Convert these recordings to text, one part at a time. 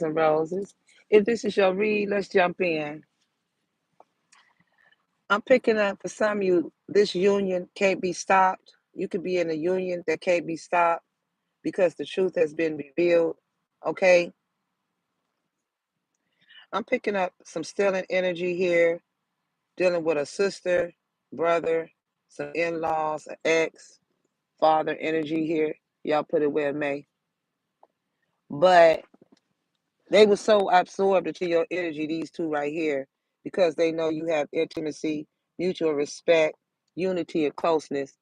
and roses. If this is your read, let's jump in. I'm picking up for some of you, this union can't be stopped. You could be in a union that can't be stopped because the truth has been revealed. Okay? I'm picking up some stealing energy here, dealing with a sister, brother, some in laws, an ex, father energy here. Y'all put it where it may. But they were so absorbed into your energy, these two right here, because they know you have intimacy, mutual respect, unity, and closeness.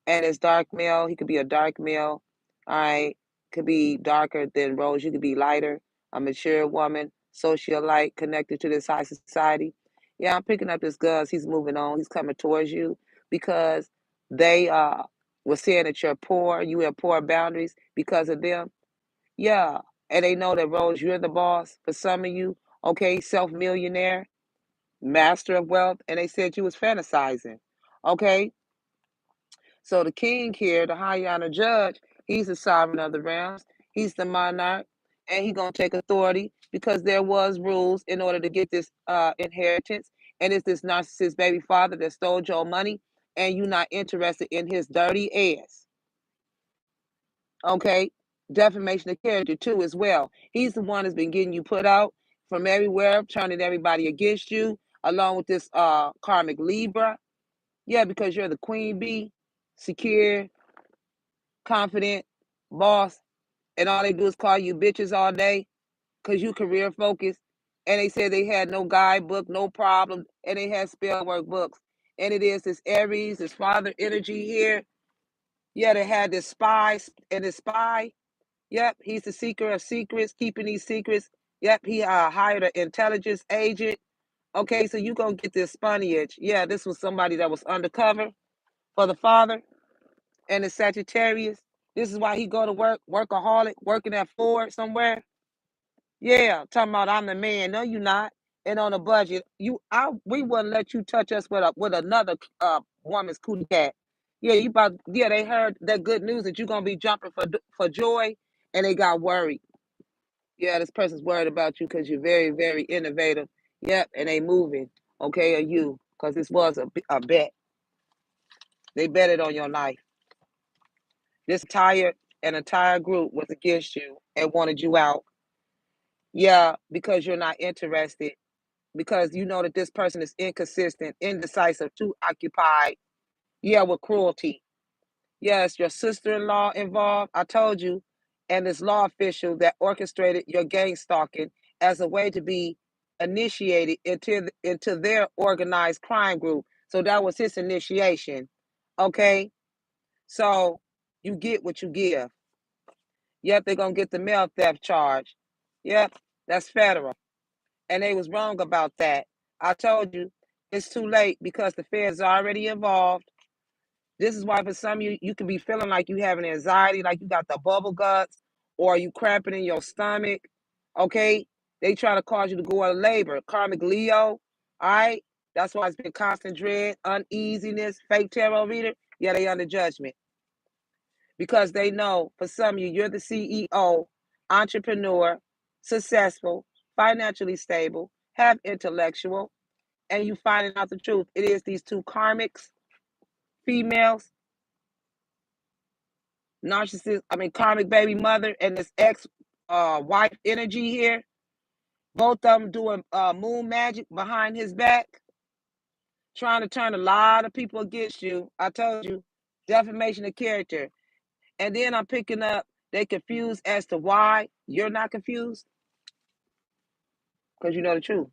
And as dark male, he could be a dark male, all right, could be darker than Rose. You could be lighter, a mature woman, socialite, connected to this high society. Yeah, I'm picking up this Gus. He's moving on. He's coming towards you because they were saying that you're poor. You have poor boundaries because of them. Yeah, and they know that Rose, you're the boss for some of you. Okay, self-millionaire, master of wealth, and they said you was fantasizing. Okay, so the king here, the high honor judge, he's the sovereign of the realms. He's the monarch, and he gonna take authority because there was rules in order to get this inheritance. And it's this narcissist baby father that stole your money, and you not interested in his dirty ass. Okay, defamation of character too as well. He's the one that's been getting you put out from everywhere, turning everybody against you, along with this karmic Libra. Yeah, because you're the queen bee, secure, confident, boss, and all they do is call you bitches all day because you career focused. And they said they had no guidebook, no problem, and they had spell work books. And it is this Aries, this father energy here. Yeah, they had this spy, and this spy. Yep, he's the seeker of secrets, keeping these secrets. Yep, he hired an intelligence agent. Okay, so you gonna get this sponge. Yeah, this was somebody that was undercover for the father and the Sagittarius. This is why he go to work, workaholic, working at Ford somewhere. Yeah, talking about I'm the man. No, you not. And on a budget, we wouldn't let you touch us with another woman's cootie cat. Yeah, they heard that good news that you're gonna be jumping for joy, and they got worried. Yeah, this person's worried about you because you're very, very innovative. Yep, and they moving. Okay, or you, because this was a bet. They betted on your life. This entire group was against you and wanted you out. Yeah, because you're not interested. Because you know that this person is inconsistent, indecisive, too occupied. Yeah, with cruelty. Yes, your sister-in-law involved. I told you, and this law official that orchestrated your gang stalking as a way to be initiated into their organized crime group. So that was his initiation. Okay, so you get what you give. Yep, they're gonna get the mail theft charge. Yep, that's federal. And they was wrong about that. I told you it's too late because the feds are already involved. This is why for some of you, you can be feeling like you having anxiety, like you got the bubble guts, or you cramping in your stomach. Okay, they try to cause you to go on labor. Karmic Leo, all right. That's why it's been constant dread, uneasiness, fake tarot reader. Yeah, they under judgment because they know for some of you, you're the CEO, entrepreneur, successful, financially stable, have intellectual, and you finding out the truth. It is these two karmics, females, karmic baby mother, and this ex wife energy here. Both of them doing moon magic behind his back, trying to turn a lot of people against you. I told you, defamation of character. And then I'm picking up, they confused as to why you're not confused because you know the truth.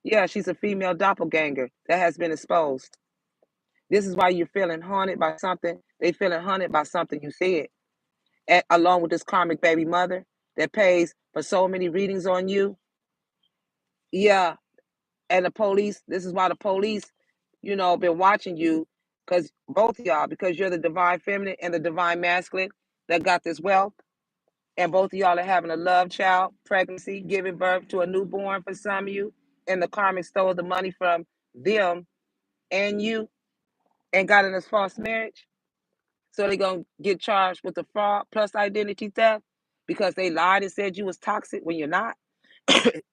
Yeah, she's a female doppelganger that has been exposed. This is why you're feeling haunted by something. They feeling haunted by something you said. Along with this karmic baby mother that pays for so many readings on you. Yeah, and the police, this is why the police, been watching you because both of y'all, because you're the divine feminine and the divine masculine that got this wealth. And both of y'all are having a love child, pregnancy, giving birth to a newborn for some of you. And the karmic stole the money from them and you and got in this false marriage. So they're going to get charged with the fraud plus identity theft because they lied and said you was toxic when you're not.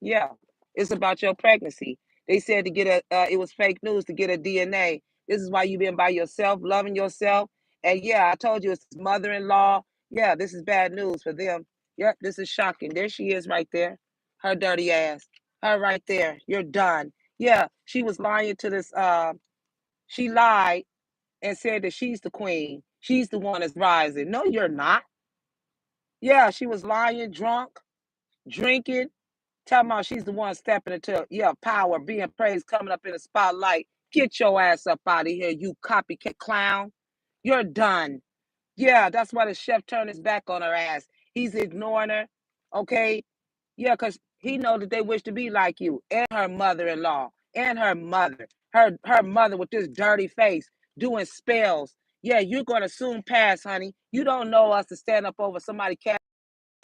Yeah, it's about your pregnancy. They said to get it was fake news to get a DNA. This is why you've been by yourself, loving yourself. And yeah, I told you it's mother-in-law. Yeah, this is bad news for them. Yep, this is shocking. There she is right there. Her dirty ass. Her right there. You're done. Yeah, she was lying to this. She lied and said that she's the queen. She's the one that's rising. No, you're not. Yeah, she was lying, drunk, drinking, talking about she's the one stepping into power, being praised, coming up in the spotlight. Get your ass up out of here, you copycat clown. You're done. Yeah, that's why the chef turned his back on her ass. He's ignoring her. Okay. Yeah, because he know that they wish to be like you and her mother-in-law and her mother. Her mother with this dirty face doing spells. Yeah, you're gonna soon pass, honey. You don't know us to stand up over somebody cat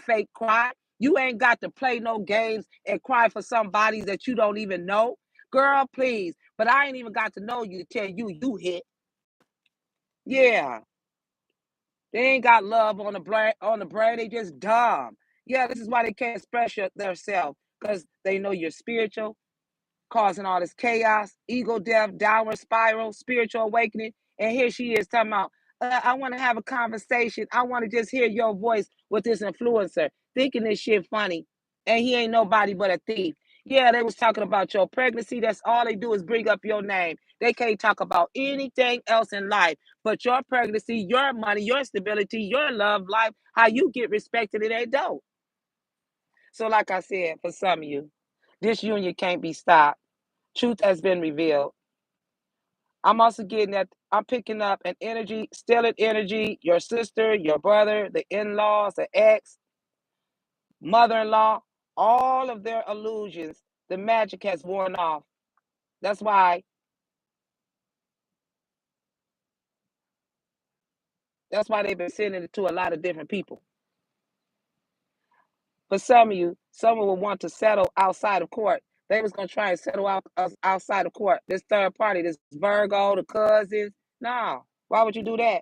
fake cry. You ain't got to play no games and cry for somebody that you don't even know. Girl, please. But I ain't even got to know you to tell you you hit. Yeah. They ain't got love on the brain. They just dumb. Yeah, this is why they can't express themselves. Because they know you're spiritual, causing all this chaos, ego death, downward spiral, spiritual awakening. And here she is talking about, I want to have a conversation. I want to just hear your voice with this influencer, thinking this shit funny. And he ain't nobody but a thief. Yeah, they was talking about your pregnancy. That's all they do is bring up your name. They can't talk about anything else in life but your pregnancy, your money, your stability, your love life, how you get respected and they don't. So, like I said, for some of you, this union can't be stopped. Truth has been revealed. I'm also getting that I'm picking up an energy, stellar energy, your sister, your brother, the in-laws, the ex, mother-in-law, all of their illusions, the magic has worn off. That's why, that's why they've been sending it to a lot of different people. For some of you, someone will want to settle outside of court. They was gonna try and settle out outside of court. This third party, this Virgo, the cousins. No, why would you do that?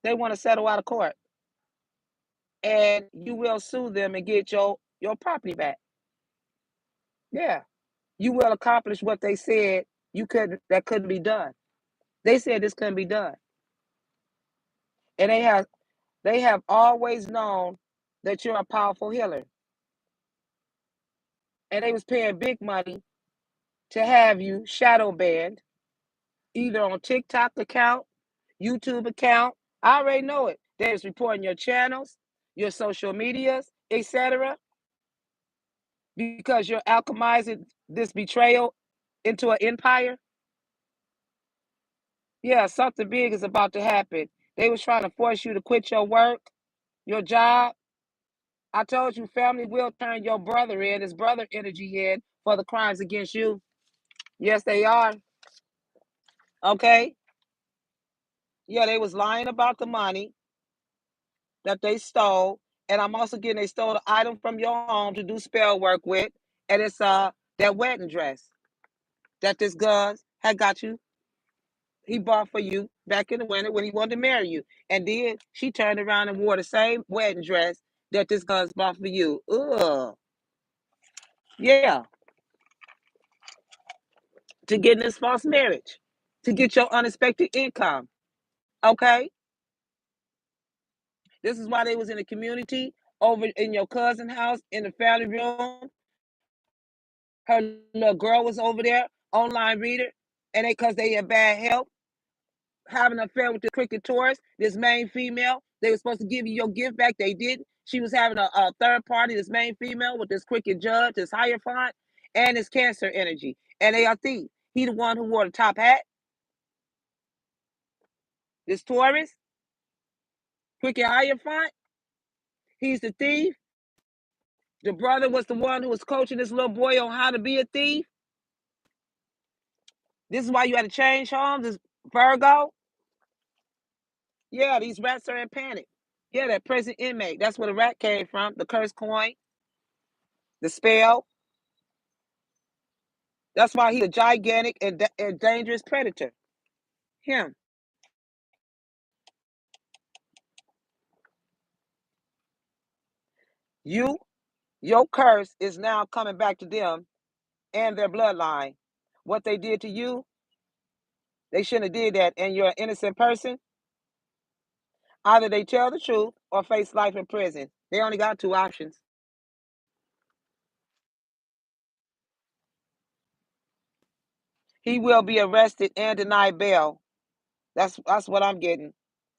They want to settle out of court, and you will sue them and get your property back. Yeah, you will accomplish what they said you couldn't. That couldn't be done. They said this couldn't be done, and they have always known that you're a powerful healer, and they was paying big money to have you shadow banned either on TikTok account, YouTube account. I already know it. They was reporting your channels, your social medias, etc. Because you're alchemizing this betrayal into an empire. Yeah, something big is about to happen. They was trying to force you to quit your work, your job. I told you family will turn your brother in, his brother energy in for the crimes against you. Yes, they are. Okay. Yeah, they was lying about the money that they stole. And I'm also getting they stole an item from your home to do spell work with. And it's that wedding dress that this Gus had got you. He bought for you back in the winter when he wanted to marry you. And then she turned around and wore the same wedding dress that this Gus bought for you. Ugh. Yeah. To get in this false marriage. To get your unexpected income. Okay? This is why they was in the community over in your cousin house in the family room. Her little girl was over there, online reader, and they because they had bad health, having an affair with the cricket tourist, this main female. They were supposed to give you your gift back. They didn't. She was having a third party, this main female with this cricket judge, this Hierophant, and this cancer energy. And they are thieves. He the one who wore the top hat, this Taurus, cricket Hierophant. He's the thief. The brother was the one who was coaching this little boy on how to be a thief. This is why you had to change homes, this Virgo. Yeah, these rats are in panic. Yeah, that prison inmate. That's where the rat came from. The cursed coin, the spell. That's why he's a gigantic and dangerous predator. Him. You Your curse is now coming back to them and their bloodline. What they did to you, they shouldn't have did that, and you're an innocent person. Either they tell the truth or face life in prison. They only got two options. He will be arrested and denied bail. That's what I'm getting.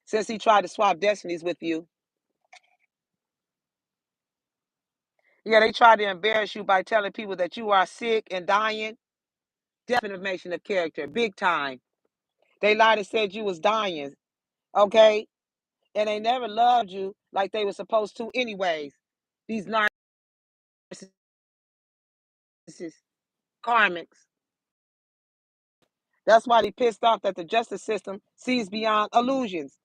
Since he tried to swap destinies with you. Yeah, they tried to embarrass you by telling people that you are sick and dying. Defamation of character, big time. They lied and said you was dying, okay? And they never loved you like they were supposed to anyways. These narcissists, karmics. That's why they pissed off that the justice system sees beyond illusions.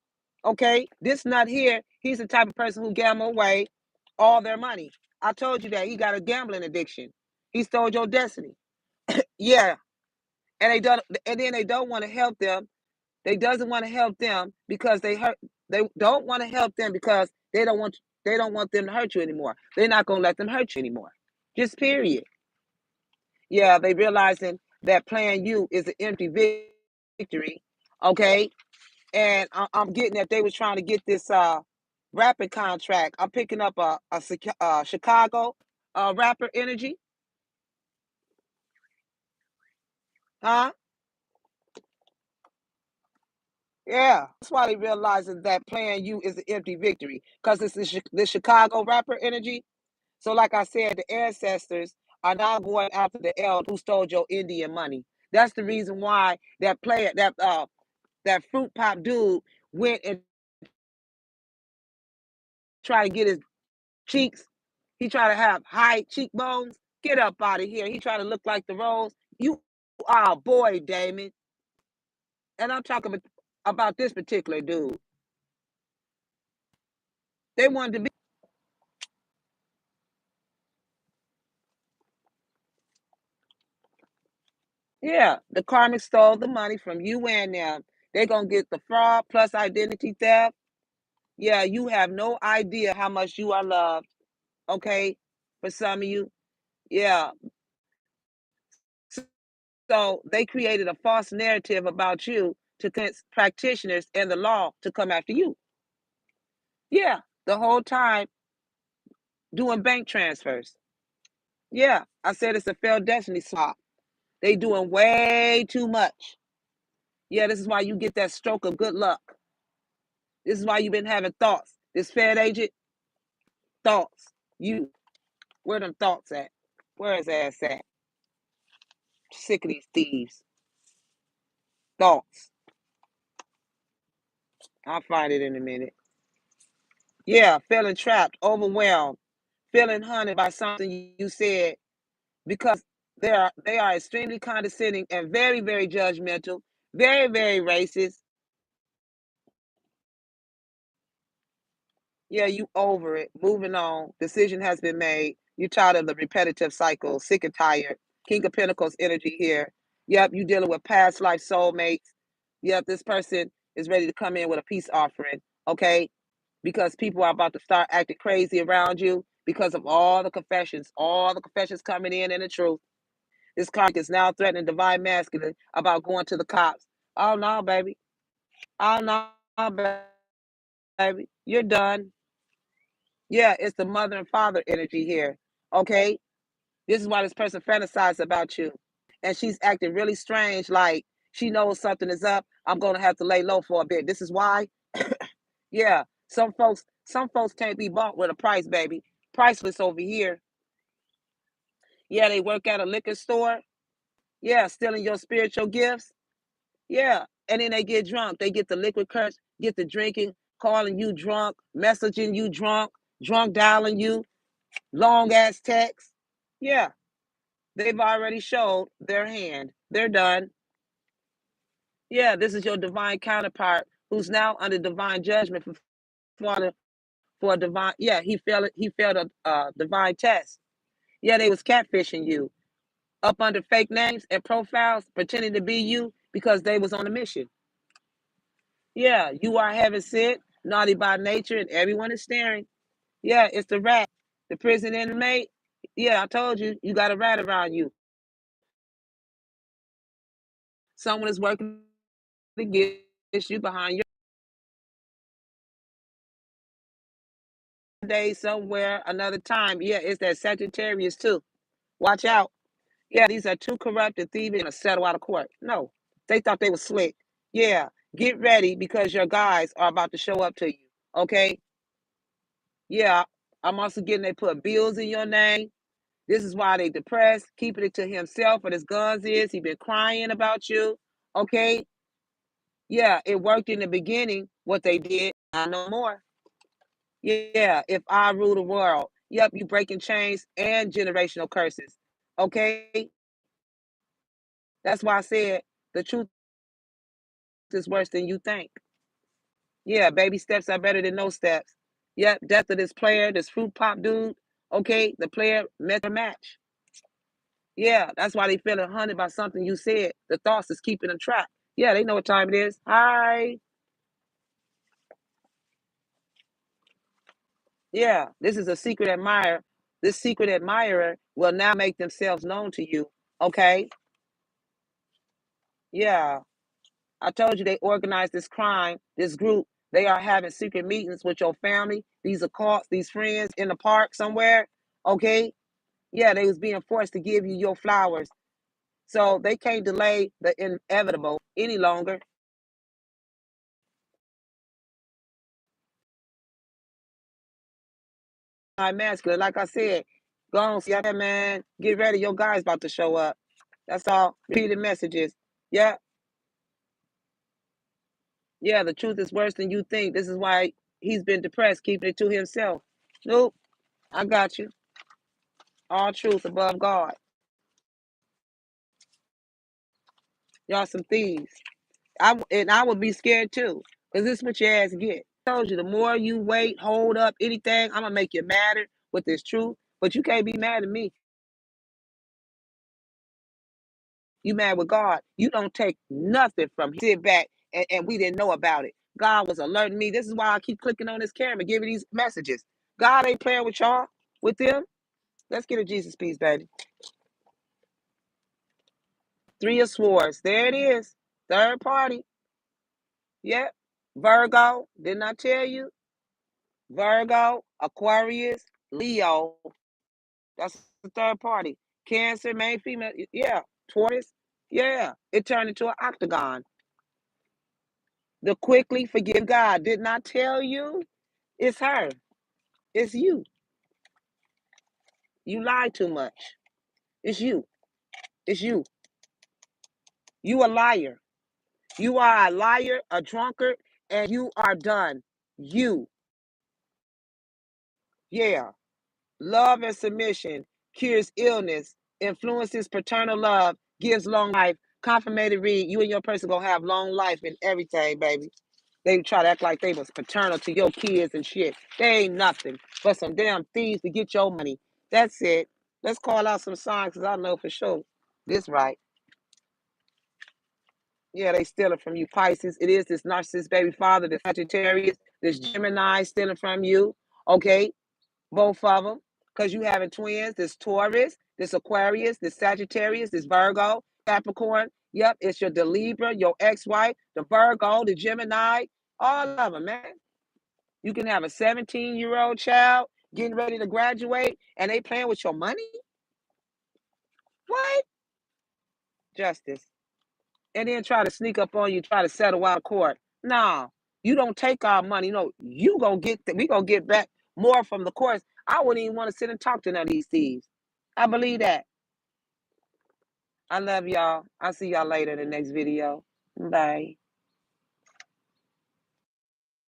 Okay? This nut here, he's the type of person who gamble away all their money. I told you that he got a gambling addiction. He stole your destiny. Yeah. And then they don't want to help them. They doesn't want to help them because they don't want to help them because they don't want them to hurt you anymore. They're not gonna let them hurt you anymore. Just period. Yeah, they realizing that playing you is an empty victory. Okay. And I'm getting that they was trying to get this rapper contract. I'm picking up a Chicago rapper energy. Huh? Yeah, that's why they realizing that playing you is an empty victory because it's the Chicago rapper energy. So, like I said, the ancestors are now going after the elder who stole your Indian money. That's the reason why that fruit pop dude went and tried to get his cheeks. He tried to have high cheekbones. Get up out of here. He tried to look like the Rose. You are a boy, Damon. And I'm talking about this particular dude. They wanted to be. Yeah, the karmic stole the money from you and them. They're gonna get the fraud plus identity theft. Yeah, you have no idea how much you are loved. Okay, for some of you, yeah. So they created a false narrative about you to convince practitioners and the law to come after you. Yeah, the whole time doing bank transfers. Yeah, I said it's a failed destiny swap. They doing way too much. Yeah, this is why you get that stroke of good luck. This is why you've been having thoughts. This Fed agent, thoughts. You, where them thoughts at? Where his ass at? Sick of these thieves. Thoughts. I'll find it in a minute. Yeah, feeling trapped, overwhelmed, feeling hunted by something you said because they are extremely condescending and very, very judgmental, very, very racist. Yeah, you over it. Moving on. Decision has been made. You're tired of the repetitive cycle, sick and tired. King of Pentacles energy here. Yep, you dealing with past life soulmates. Yep, this person is ready to come in with a peace offering. Okay. Because people are about to start acting crazy around you because of all the confessions coming in and the truth. This card is now threatening divine masculine about going to the cops. Oh no, baby. Oh no, baby. You're done. Yeah, it's the mother and father energy here. Okay? This is why this person fantasizes about you. And she's acting really strange, like she knows something is up. I'm gonna have to lay low for a bit. This is why. Yeah. Some folks can't be bought with a price, baby. Priceless over here. Yeah, they work at a liquor store. Yeah, stealing your spiritual gifts. Yeah. And then they get drunk. They get the liquid curse, get the drinking, calling you drunk, messaging you drunk dialing you, long ass text. Yeah, they've already showed their hand. They're done. Yeah, this is your divine counterpart who's now under divine judgment for, for a divine. Yeah, he failed a divine test. Yeah, they was catfishing you up under fake names and profiles, pretending to be you because they was on a mission. Yeah, you are heaven sent, naughty by nature, and everyone is staring. Yeah, it's the rat. The prison inmate. Yeah, I told you, you got a rat around you. Someone is working against you behind your day somewhere, another time. Yeah, it's that Sagittarius too. Watch out. Yeah, these are two corrupted thieves gonna settle out of court. No, they thought they were slick. Yeah, get ready because your guys are about to show up to you. Okay. Yeah, I'm also getting they put bills in your name. This is why they depressed, keeping it to himself. What his guns is, he been crying about you. Okay. Yeah, it worked in the beginning. What they did, I know more. Yeah, if I rule the world. Yep, you breaking chains and generational curses. Okay, that's why I said the truth is worse than you think. Yeah, baby steps are better than no steps. Yep, death of this player, this fruit pop dude. Okay, the player met their match. Yeah, that's why they feeling haunted by something you said. The thoughts is keeping them trapped. Yeah, they know what time it is. Hi. Yeah, this is a secret admirer. This secret admirer will now make themselves known to you. Okay. Yeah, I told you they organized this crime, this group. They are having secret meetings with your family. These are cults, these friends in the park somewhere. Okay. Yeah, they was being forced to give you your flowers. So they can't delay the inevitable any longer. Masculine, like I said, go on, see that man. Get ready, your guy's about to show up. That's all. Repeated messages. Yeah, yeah. The truth is worse than you think. This is why he's been depressed, keeping it to himself. Nope, I got you. All truth above God. Y'all some thieves. I would be scared too, cause this is what your ass get. I told you, the more you wait, hold up, anything, I'm gonna make you madder with this truth. But you can't be mad at me. You mad with God. You don't take nothing from him. Sit back and we didn't know about it. God was alerting me. This is why I keep clicking on this camera, giving these messages. God ain't playing with y'all, with them. Let's get a Jesus piece, baby. Three of Swords. There it is. Third party. Yep. Virgo. Didn't I tell you? Virgo, Aquarius, Leo. That's the third party. Cancer, main female. Yeah. Taurus. Yeah. It turned into an octagon. The quickly forgive God. Did not tell you? It's her. It's you. You lie too much. It's you. It's you. You a liar. You are a liar, a drunkard, and you are done. You. Yeah. Love and submission cures illness, influences paternal love, gives long life. Confirmated read, you and your person gonna have long life and everything, baby. They try to act like they was paternal to your kids and shit. They ain't nothing but some damn thieves to get your money. That's it. Let's call out some signs because I know for sure this right. Yeah, they stealing from you, Pisces. It is this narcissist baby father, this Sagittarius, this Gemini stealing from you. Okay, both of them, because you having twins. This Taurus, this Aquarius, this Sagittarius, this Virgo, Capricorn. Yep, it's your the Libra, your ex-wife, the Virgo, the Gemini, all of them, man. You can have a 17-year-old child getting ready to graduate, and they playing with your money. What? Justice. And then try to sneak up on you, try to settle out of court. No, you don't take our money. No, you gonna get we gonna get back more from the courts. I wouldn't even want to sit and talk to none of these thieves. I believe that. I love y'all. I'll see y'all later in the next video. Bye.